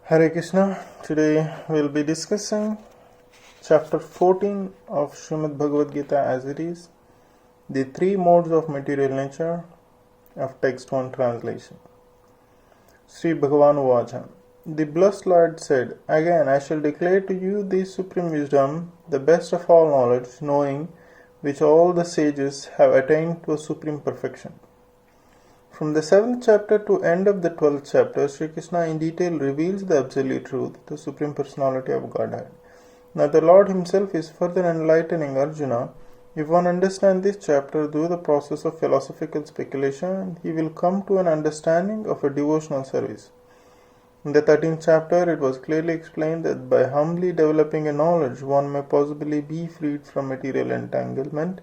Hare Krishna. Today we'll be discussing chapter 14 of Srimad Bhagavad-Gita As It Is, the three modes of material nature, of text 1 translation. Sri Bhagavan Vacha. The blessed Lord said, "Again I shall declare to you the supreme wisdom, the best of all knowledge, knowing which all the sages have attained to a supreme perfection." From the 7th chapter to end of the 12th chapter, Sri Krishna in detail reveals the absolute truth, the Supreme Personality of Godhead. Now the Lord Himself is further enlightening Arjuna. If one understands this chapter through the process of philosophical speculation, he will come to an understanding of a devotional service. In the 13th chapter, it was clearly explained that by humbly developing a knowledge, one may possibly be freed from material entanglement.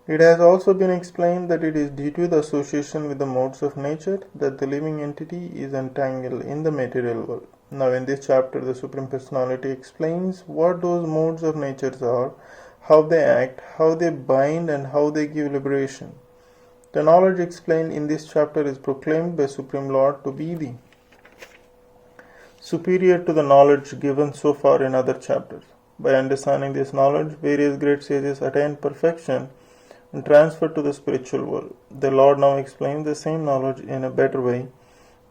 It has also been explained that it is due to the association with the modes of nature that the living entity is entangled in the material world. Now in this chapter, the Supreme Personality explains what those modes of nature are, how they act, how they bind, and how they give liberation. The knowledge explained in this chapter is proclaimed by Supreme Lord to be the superior to the knowledge given so far in other chapters. By understanding this knowledge, various great sages attain perfection and transferred to the spiritual world. The Lord now explains the same knowledge in a better way.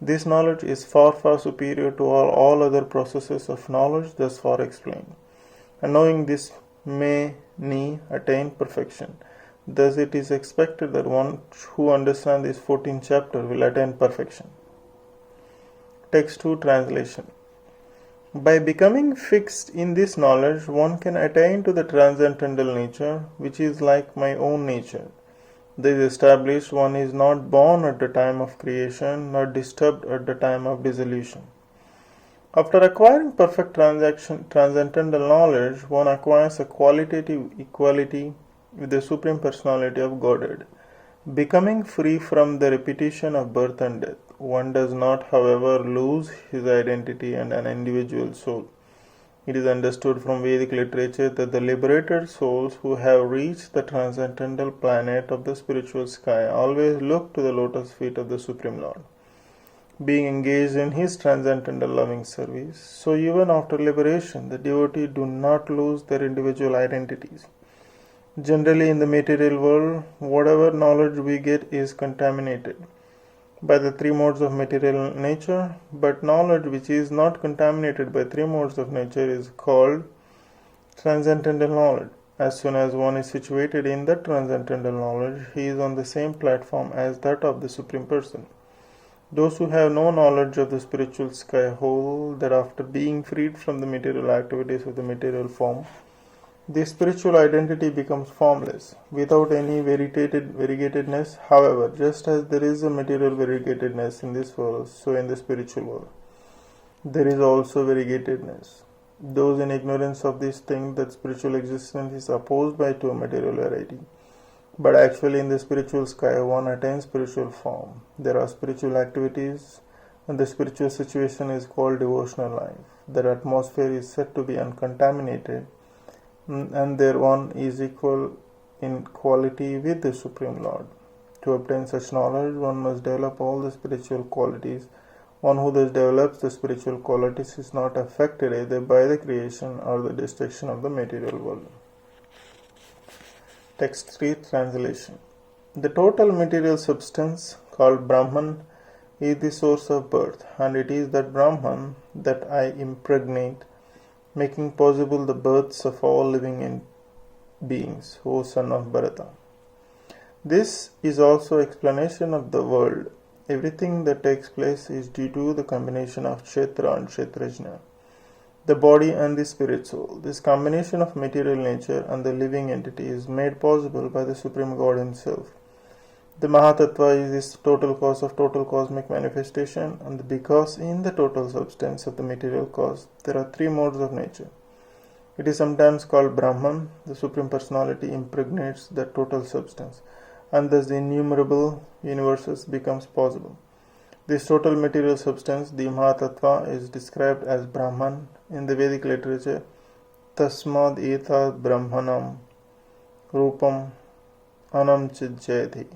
This knowledge is far, far superior to all other processes of knowledge thus far explained. And knowing this many attain perfection. Thus it is expected that one who understands this 14th chapter will attain perfection. Text 2 translation. By becoming fixed in this knowledge, one can attain to the transcendental nature, which is like my own nature. This established, one is not born at the time of creation, nor disturbed at the time of dissolution. After acquiring perfect transcendental knowledge, one acquires a qualitative equality with the Supreme Personality of Godhead, becoming free from the repetition of birth and death. One does not, however, lose his identity and an individual soul. It is understood from Vedic literature that the liberated souls who have reached the transcendental planet of the spiritual sky always look to the lotus feet of the Supreme Lord, being engaged in His transcendental loving service. So even after liberation, the devotee do not lose their individual identities. Generally in the material world, whatever knowledge we get is contaminated by the three modes of material nature, but knowledge which is not contaminated by three modes of nature is called transcendental knowledge. As soon as one is situated in that transcendental knowledge, he is on the same platform as that of the Supreme Person. Those who have no knowledge of the spiritual sky hold that after being freed from the material activities of the material form, the spiritual identity becomes formless, without any variegatedness. However, just as there is a material variegatedness in this world, so in the spiritual world, there is also variegatedness. Those in ignorance of this think that spiritual existence is opposed by to a material variety. But actually in the spiritual sky, one attains spiritual form. There are spiritual activities, and the spiritual situation is called devotional life. That atmosphere is said to be uncontaminated, and there one is equal in quality with the Supreme Lord. To obtain such knowledge, one must develop all the spiritual qualities. One who thus develops the spiritual qualities is not affected either by the creation or the destruction of the material world. Text 3 translation. The total material substance, called Brahman, is the source of birth, and it is that Brahman that I impregnate, making possible the births of all living beings, O son of Bharata. This is also explanation of the world. Everything that takes place is due to the combination of Kshetra and Kshetrajna, the body and the spirit soul. This combination of material nature and the living entity is made possible by the Supreme God Himself. The Mahatattva is this total cause of total cosmic manifestation, and because in the total substance of the material cause there are three modes of nature. It is sometimes called Brahman. The Supreme Personality impregnates that total substance, and thus the innumerable universes becomes possible. This total material substance, the Mahatattva, is described as Brahman in the Vedic literature. Tasmad etad Brahmanam Rupam Anam Chijjayati.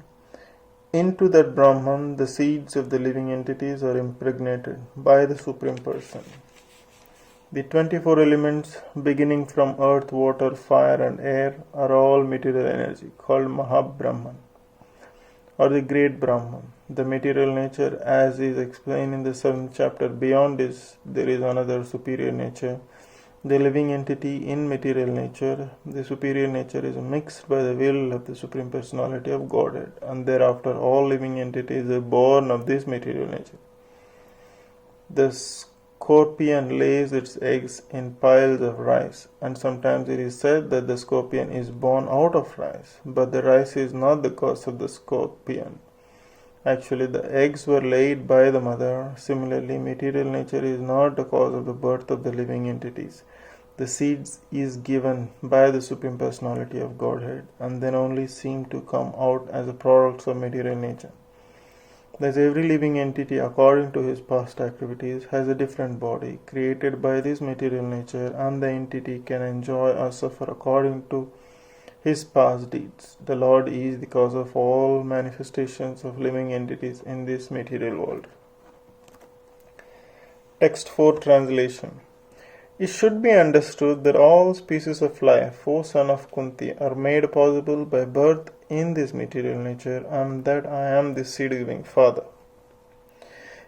Into that Brahman, the seeds of the living entities are impregnated by the Supreme Person. The 24 elements, beginning from earth, water, fire, and air, are all material energy, called Mahabrahman, or the Great Brahman. The material nature, as is explained in the 7th chapter. Beyond this, there is another superior nature, the living entity in material nature. The superior nature is mixed by the will of the Supreme Personality of Godhead, and thereafter all living entities are born of this material nature. The scorpion lays its eggs in piles of rice, and sometimes it is said that the scorpion is born out of rice, but the rice is not the cause of the scorpion. Actually, the eggs were laid by the mother. Similarly, material nature is not the cause of the birth of the living entities. The seeds is given by the Supreme Personality of Godhead, and then only seem to come out as the products of material nature. Thus, every living entity, according to his past activities, has a different body created by this material nature, and the entity can enjoy or suffer according to his past deeds. The Lord is the cause of all manifestations of living entities in this material world. Text 4 translation. It should be understood that all species of life, O son of Kunti, are made possible by birth in this material nature, and that I am the seed-giving Father.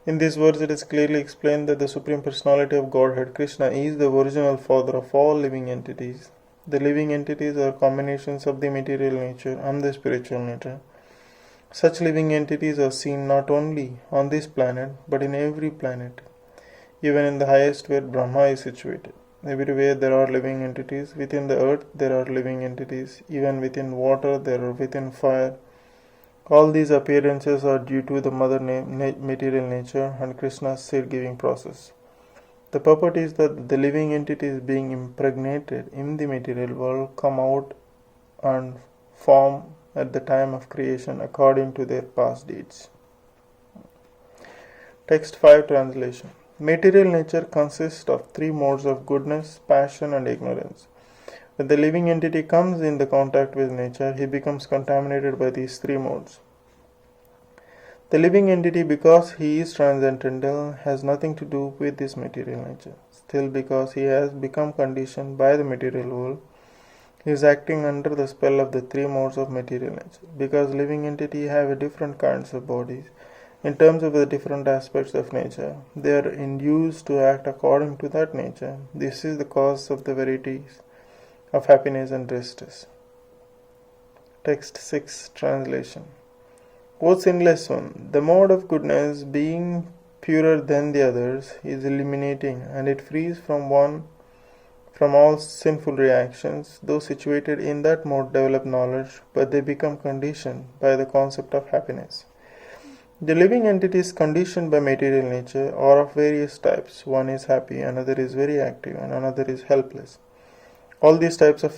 In this verse, it is clearly explained that the Supreme Personality of Godhead, Krishna, is the original Father of all living entities. The living entities are combinations of the material nature and the spiritual nature. Such living entities are seen not only on this planet, but in every planet, even in the highest where Brahma is situated. Everywhere there are living entities. Within the earth there are living entities. Even within water there are within fire. All these appearances are due to the mother material nature and Krishna's seed-giving process. The purport is that the living entities being impregnated in the material world come out and form at the time of creation according to their past deeds. Text 5 translation. Material nature consists of 3 modes of goodness, passion, and ignorance. When the living entity comes in the contact with nature, he becomes contaminated by these 3 modes. The living entity, because he is transcendental, has nothing to do with this material nature. Still, because he has become conditioned by the material world, he is acting under the spell of the 3 modes of material nature. Because living entity have different kinds of bodies, in terms of the different aspects of nature, they are induced to act according to that nature. This is the cause of the varieties of happiness and distress. Text 6 translation. O sinless one, the mode of goodness, being purer than the others, is illuminating, and it frees from all sinful reactions. Those situated in that mode develop knowledge, but they become conditioned by the concept of happiness. The living entities conditioned by material nature are of various types. One is happy, another is very active, and another is helpless. All these types of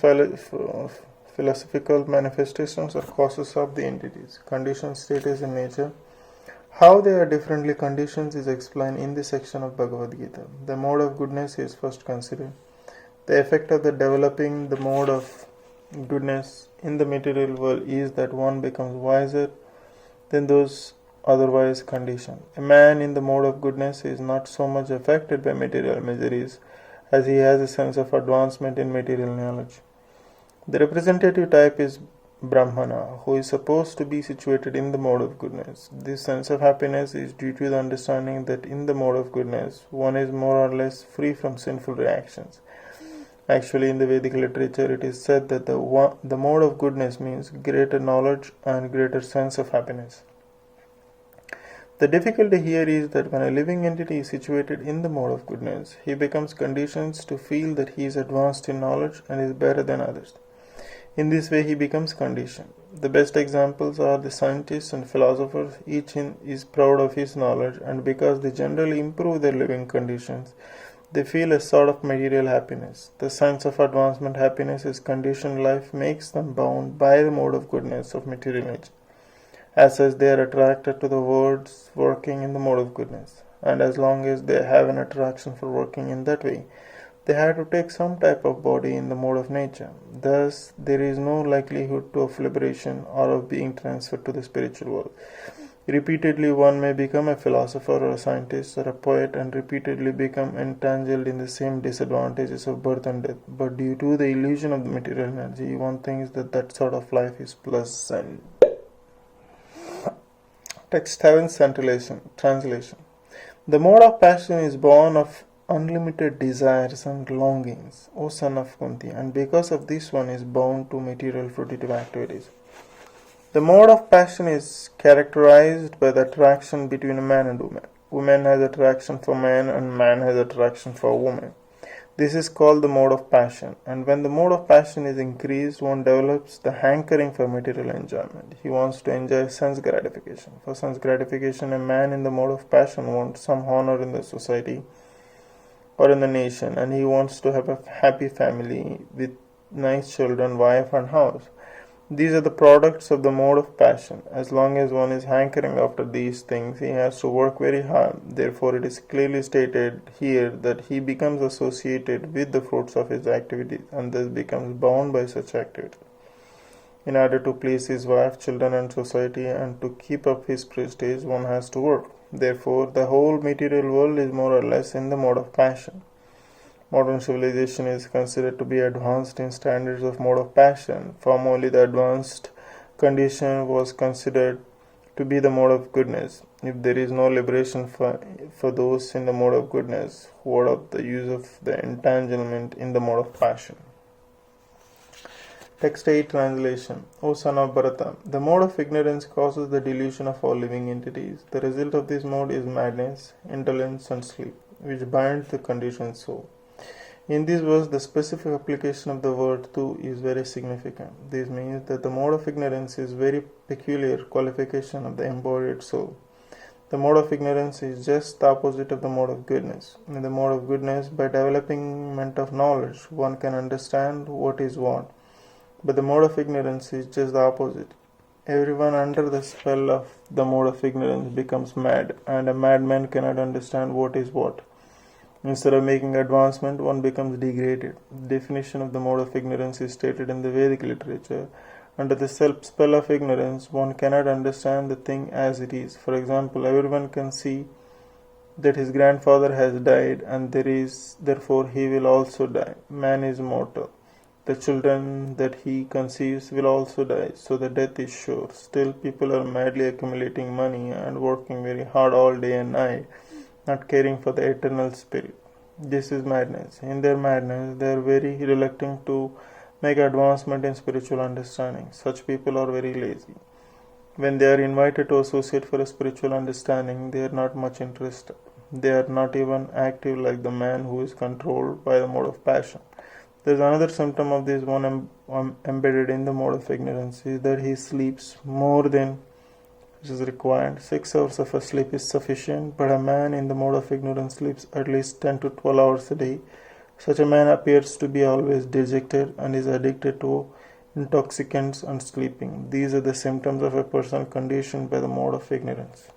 philosophical manifestations are causes of the entities. Conditioned status in nature. How they are differently conditioned is explained in this section of Bhagavad-Gita. The mode of goodness is first considered. The effect of the developing the mode of goodness in the material world is that one becomes wiser than those otherwise conditioned. A man in the mode of goodness is not so much affected by material miseries as he has a sense of advancement in material knowledge. The representative type is Brahmana, who is supposed to be situated in the mode of goodness. This sense of happiness is due to the understanding that in the mode of goodness, one is more or less free from sinful reactions. Actually, in the Vedic literature, it is said that the mode of goodness means greater knowledge and greater sense of happiness. The difficulty here is that when a living entity is situated in the mode of goodness, he becomes conditioned to feel that he is advanced in knowledge and is better than others. In this way, he becomes conditioned. The best examples are the scientists and philosophers. Each is proud of his knowledge, and because they generally improve their living conditions, they feel a sort of material happiness. The sense of advancement happiness is conditioned life makes them bound by the mode of goodness of material nature. As such, they are attracted to the words working in the mode of goodness, and as long as they have an attraction for working in that way, they had to take some type of body in the mode of nature. Thus, there is no likelihood of liberation or of being transferred to the spiritual world. Repeatedly, one may become a philosopher or a scientist or a poet and repeatedly become entangled in the same disadvantages of birth and death. But due to the illusion of the material energy, one thinks that that sort of life is pleasant. Text 7 Translation. The mode of passion is born of unlimited desires and longings, O son of Kunti, and because of this one is bound to material fruitive activities. The mode of passion is characterized by the attraction between a man and woman. Woman has attraction for man and man has attraction for woman. This is called the mode of passion, and when the mode of passion is increased, one develops the hankering for material enjoyment. He wants to enjoy sense gratification. For sense gratification, a man in the mode of passion wants some honor in the society or in the nation, and he wants to have a happy family with nice children, wife and house. These are the products of the mode of passion. As long as one is hankering after these things, he has to work very hard. Therefore, it is clearly stated here that he becomes associated with the fruits of his activities and thus becomes bound by such activities. In order to please his wife, children and society and to keep up his prestige, one has to work. Therefore, the whole material world is more or less in the mode of passion. Modern civilization is considered to be advanced in standards of mode of passion. Formerly, the advanced condition was considered to be the mode of goodness. If there is no liberation for those in the mode of goodness, what of the use of the entanglement in the mode of passion? Text 8 Translation. O son of Bharata, the mode of ignorance causes the delusion of all living entities. The result of this mode is madness, indolence and sleep, which binds the conditioned soul. In this verse, the specific application of the word tu is very significant. This means that the mode of ignorance is very peculiar qualification of the embodied soul. The mode of ignorance is just the opposite of the mode of goodness. In the mode of goodness, by development of knowledge, one can understand what is what. But the mode of ignorance is just the opposite. Everyone under the spell of the mode of ignorance becomes mad, and a madman cannot understand what is what. Instead of making advancement, one becomes degraded. The definition of the mode of ignorance is stated in the Vedic literature. Under the spell of ignorance, one cannot understand the thing as it is. For example, everyone can see that his grandfather has died and therefore he will also die. Man is mortal. The children that he conceives will also die, so the death is sure. Still, people are madly accumulating money and working very hard all day and night, not caring for the eternal spirit. This is madness. In their madness, they are very reluctant to make advancement in spiritual understanding. Such people are very lazy. When they are invited to associate for a spiritual understanding, they are not much interested. They are not even active like the man who is controlled by the mode of passion. There is another symptom of this one embedded in the mode of ignorance is that he sleeps more than is required. 6 hours of sleep is sufficient, but a man in the mode of ignorance sleeps at least 10 to 12 hours a day. Such a man appears to be always dejected and is addicted to intoxicants and sleeping. These are the symptoms of a person conditioned by the mode of ignorance.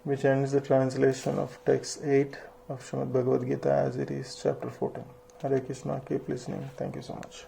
Which ends the translation of text 8 of Srimad Bhagavad-Gita as it is, chapter 14. Hare Krishna, keep listening. Thank you so much.